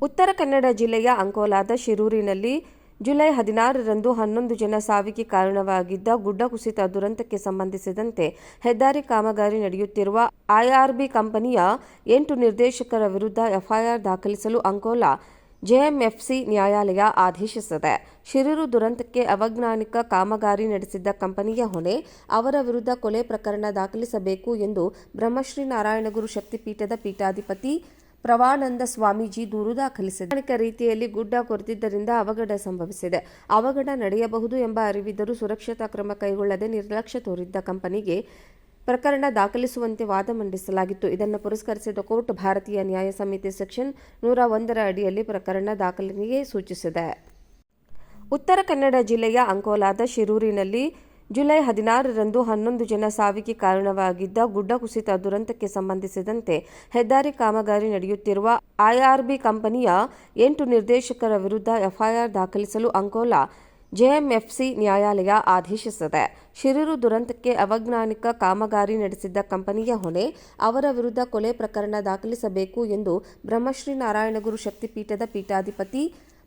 ಉತ್ತರ ಕನ್ನಡ ಜಿಲ್ಲೆಯ ಅಂಕೋಲಾದ ಶಿರೂರಿನಲ್ಲಿ ಜುಲೈ 16ರಂದು 11 ಜನ ಸಾವಿಗೆ ಕಾರಣವಾಗಿದ್ದ ಗುಡ್ಡ ಕುಸಿತ ದುರಂತಕ್ಕೆ ಸಂಬಂಧಿಸಿದಂತೆ ಹೆದ್ದಾರಿ ಕಾಮಗಾರಿ ನಡೆಯುತ್ತಿರುವ ಐಆರ್ಬಿ ಕಂಪನಿಯ 8 ನಿರ್ದೇಶಕರ ವಿರುದ್ಧ ಎಫ್ಐಆರ್ ದಾಖಲಿಸಲು ಅಂಕೋಲಾ ಜೆಎಂಎಫ್ಸಿ ನ್ಯಾಯಾಲಯ ಆದೇಶಿಸಿದೆ. ಶಿರೂರು ದುರಂತಕ್ಕೆ ಅವೈಜ್ಞಾನಿಕ ಕಾಮಗಾರಿ ನಡೆಸಿದ್ದ ಕಂಪನಿಯ ಹೊಣೆ, ಅವರ ವಿರುದ್ಧ ಕೊಲೆ ಪ್ರಕರಣ ದಾಖಲಿಸಬೇಕು ಎಂದು ಬ್ರಹ್ಮಶ್ರೀ ನಾರಾಯಣಗುರು ಶಕ್ತಿಪೀಠದ ಪೀಠಾಧಿಪತಿ ಪ್ರವಾನಂದ ಸ್ವಾಮೀಜಿ ದೂರು ದಾಖಲಿಸಿದೆ. ವೈಜ್ಞಾನಿಕ ರೀತಿಯಲ್ಲಿ ಗುಡ್ಡ ಕೊರೆದಿದ್ದರಿಂದ ಅವಘಡ ಸಂಭವಿಸಿದೆ. ಅವಘಡ ನಡೆಯಬಹುದು ಎಂಬ ಅರಿವಿದ್ದರೂ ಸುರಕ್ಷತಾ ಕ್ರಮ ಕೈಗೊಳ್ಳದೆ ನಿರ್ಲಕ್ಷ್ಯ ತೋರಿದ್ದ ಕಂಪನಿಗೆ ಪ್ರಕರಣ ದಾಖಲಿಸುವಂತೆ ವಾದ ಮಂಡಿಸಲಾಗಿತ್ತು. ಇದನ್ನು ಪುರಸ್ಕರಿಸಿದ ಕೋರ್ಟ್ ಭಾರತೀಯ ನ್ಯಾಯ ಸಂಹಿತೆ ಸೆಕ್ಷನ್ 101ರ ಅಡಿಯಲ್ಲಿ ಪ್ರಕರಣ ದಾಖಲಿಗೆ ಸೂಚಿಸಿದೆ. ಉತ್ತರ ಕನ್ನಡ ಜಿಲ್ಲೆಯ ಅಂಕೋಲಾದ ಶಿರೂರಿನಲ್ಲಿ ಜುಲೈ 16ರಂದು 11 ಜನ ಸಾವಿಗೆ ಕಾರಣವಾಗಿದ್ದ ಗುಡ್ಡ ಕುಸಿತ ದುರಂತಕ್ಕೆ ಸಂಬಂಧಿಸಿದಂತೆ ಹೆದ್ದಾರಿ ಕಾಮಗಾರಿ ನಡೆಯುತ್ತಿರುವ ಐಆರ್ಬಿ ಕಂಪನಿಯ 8 ನಿರ್ದೇಶಕರ ವಿರುದ್ಧ ಎಫ್ಐಆರ್ ದಾಖಲಿಸಲು ಅಂಕೋಲಾ ಜೆಎಂಎಫ್ಸಿ ನ್ಯಾಯಾಲಯ ಆದೇಶಿಸಿದೆ. ಶಿರೂರು ದುರಂತಕ್ಕೆ ಅವೈಜ್ಞಾನಿಕ ಕಾಮಗಾರಿ ನಡೆಸಿದ್ದ ಕಂಪನಿಯ ಹೊಣೆ, ಅವರ ವಿರುದ್ಧ ಕೊಲೆ ಪ್ರಕರಣ ದಾಖಲಿಸಬೇಕು ಎಂದು ಬ್ರಹ್ಮಶ್ರೀ ನಾರಾಯಣಗುರು ಶಕ್ತಿಪೀಠದ ಪೀಠಾಧಿಪತಿ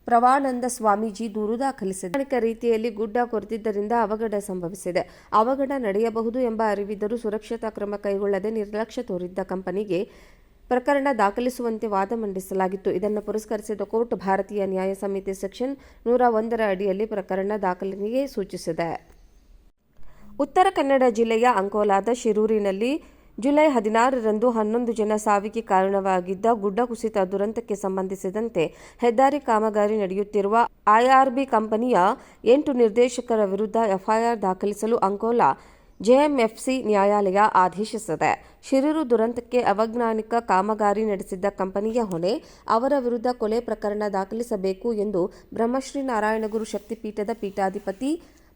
ಪ್ರವಾನಂದ ಸ್ವಾಮೀಜಿ ದೂರು ದಾಖಲಿಸಿದೆ. ವೈಜ್ಞಾನಿಕ ರೀತಿಯಲ್ಲಿ ಗುಡ್ಡ ಕೊರೆದಿದ್ದರಿಂದ ಅವಘಡ ಸಂಭವಿಸಿದೆ. ಅವಘಡ ನಡೆಯಬಹುದು ಎಂಬ ಅರಿವಿದ್ದರೂ ಸುರಕ್ಷತಾ ಕ್ರಮ ಕೈಗೊಳ್ಳದೆ ನಿರ್ಲಕ್ಷ್ಯ ತೋರಿದ್ದ ಕಂಪನಿಗೆ ಪ್ರಕರಣ ದಾಖಲಿಸುವಂತೆ ವಾದ ಮಂಡಿಸಲಾಗಿತ್ತು. ಇದನ್ನು ಪುರಸ್ಕರಿಸಿದ ಕೋರ್ಟ್ ಭಾರತೀಯ ನ್ಯಾಯ ಸಂಹಿತೆ ಸೆಕ್ಷನ್ 101ರ ಅಡಿಯಲ್ಲಿ ಪ್ರಕರಣ ದಾಖಲಿಗೆ ಸೂಚಿಸಿದೆ. ಉತ್ತರ ಕನ್ನಡ ಜಿಲ್ಲೆಯ ಅಂಕೋಲಾದ ಶಿರೂರಿನಲ್ಲಿ ಜುಲೈ 16ರಂದು 11 ಜನ ಸಾವಿಗೆ ಕಾರಣವಾಗಿದ್ದ ಗುಡ್ಡ ಕುಸಿತ ದುರಂತಕ್ಕೆ ಸಂಬಂಧಿಸಿದಂತೆ ಹೆದ್ದಾರಿ ಕಾಮಗಾರಿ ನಡೆಯುತ್ತಿರುವ ಐಆರ್ಬಿ ಕಂಪನಿಯ 8 ನಿರ್ದೇಶಕರ ವಿರುದ್ಧ ಎಫ್ಐಆರ್ ದಾಖಲಿಸಲು ಅಂಕೋಲಾ ಜೆಎಂಎಫ್ಸಿ ನ್ಯಾಯಾಲಯ ಆದೇಶಿಸಿದೆ. ಶಿರೂರು ದುರಂತಕ್ಕೆ ಅವೈಜ್ಞಾನಿಕ ಕಾಮಗಾರಿ ನಡೆಸಿದ್ದ ಕಂಪನಿಯ ಹೊಣೆ, ಅವರ ವಿರುದ್ಧ ಕೊಲೆ ಪ್ರಕರಣ ದಾಖಲಿಸಬೇಕು ಎಂದು ಬ್ರಹ್ಮಶ್ರೀ ನಾರಾಯಣಗುರು ಶಕ್ತಿಪೀಠದ ಪೀಠಾಧಿಪತಿ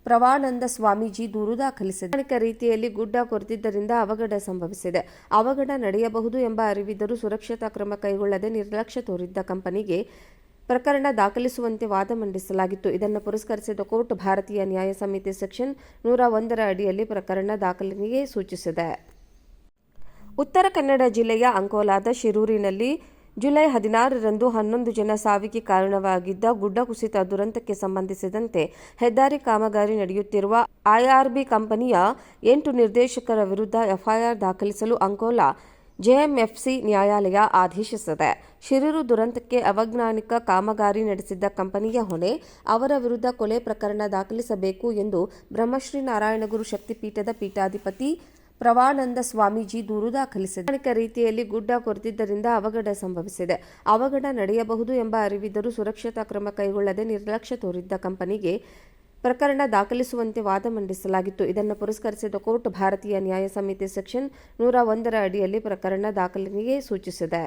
ಪ್ರವಾನಂದ ಸ್ವಾಮೀಜಿ ದೂರು ದಾಖಲಿಸಿದೆ. ವೈಜ್ಞಾನಿಕ ರೀತಿಯಲ್ಲಿ ಗುಡ್ಡ ಕೊರೆದಿದ್ದರಿಂದ ಅವಘಡ ಸಂಭವಿಸಿದೆ. ಅವಘಡ ನಡೆಯಬಹುದು ಎಂಬ ಅರಿವಿದ್ದರೂ ಸುರಕ್ಷತಾ ಕ್ರಮ ಕೈಗೊಳ್ಳದೆ ನಿರ್ಲಕ್ಷ್ಯ ತೋರಿದ್ದ ಕಂಪನಿಗೆ ಪ್ರಕರಣ ದಾಖಲಿಸುವಂತೆ ವಾದ ಮಂಡಿಸಲಾಗಿತ್ತು. ಇದನ್ನು ಪುರಸ್ಕರಿಸಿದ ಕೋರ್ಟ್ ಭಾರತೀಯ ನ್ಯಾಯ ಸಂಹಿತೆ ಸೆಕ್ಷನ್ 101ರ ಅಡಿಯಲ್ಲಿ ಪ್ರಕರಣ ದಾಖಲಿಗೆ ಸೂಚಿಸಿದೆ. ಉತ್ತರ ಕನ್ನಡ ಜಿಲ್ಲೆಯ ಅಂಕೋಲಾದ ಶಿರೂರಿನಲ್ಲಿ ಜುಲೈ 16ರಂದು 11 ಜನ ಸಾವಿಗೆ ಕಾರಣವಾಗಿದ್ದ ಗುಡ್ಡ ಕುಸಿತ ದುರಂತಕ್ಕೆ ಸಂಬಂಧಿಸಿದಂತೆ ಹೆದ್ದಾರಿ ಕಾಮಗಾರಿ ನಡೆಯುತ್ತಿರುವ ಐಆರ್ಬಿ ಕಂಪನಿಯ 8 ನಿರ್ದೇಶಕರ ವಿರುದ್ಧ ಎಫ್ಐಆರ್ ದಾಖಲಿಸಲು ಅಂಕೋಲಾ ಜೆಎಂಎಫ್ಸಿ ನ್ಯಾಯಾಲಯ ಆದೇಶಿಸಿದೆ. ಶಿರೂರು ದುರಂತಕ್ಕೆ ಅವೈಜ್ಞಾನಿಕ ಕಾಮಗಾರಿ ನಡೆಸಿದ್ದ ಕಂಪನಿಯ ಹೊಣೆ, ಅವರ ವಿರುದ್ಧ ಕೊಲೆ ಪ್ರಕರಣ ದಾಖಲಿಸಬೇಕು ಎಂದು ಬ್ರಹ್ಮಶ್ರೀ ನಾರಾಯಣಗುರು ಶಕ್ತಿಪೀಠದ ಪೀಠಾಧಿಪತಿ ಪ್ರವಾನಂದ ಸ್ವಾಮೀಜಿ ದೂರು ದಾಖಲಿಸಿದೆ. ವೈಜ್ಞಾನಿಕ ರೀತಿಯಲ್ಲಿ ಗುಡ್ಡ ಕೊರೆದಿದ್ದರಿಂದ ಅವಘಡ ಸಂಭವಿಸಿದೆ. ಅವಘಡ ನಡೆಯಬಹುದು ಎಂಬ ಅರಿವಿದ್ದರೂ ಸುರಕ್ಷತಾ ಕ್ರಮ ಕೈಗೊಳ್ಳದೆ ನಿರ್ಲಕ್ಷ್ಯ ತೋರಿದ್ದ ಕಂಪನಿಗೆ ಪ್ರಕರಣ ದಾಖಲಿಸುವಂತೆ ವಾದ ಮಂಡಿಸಲಾಗಿತ್ತು. ಇದನ್ನು ಪುರಸ್ಕರಿಸಿದ ಕೋರ್ಟ್ ಭಾರತೀಯ ನ್ಯಾಯ ಸಂಹಿತೆ ಸೆಕ್ಷನ್ 101ರ ಅಡಿಯಲ್ಲಿ ಪ್ರಕರಣ ದಾಖಲಿಗೆ ಸೂಚಿಸಿದೆ.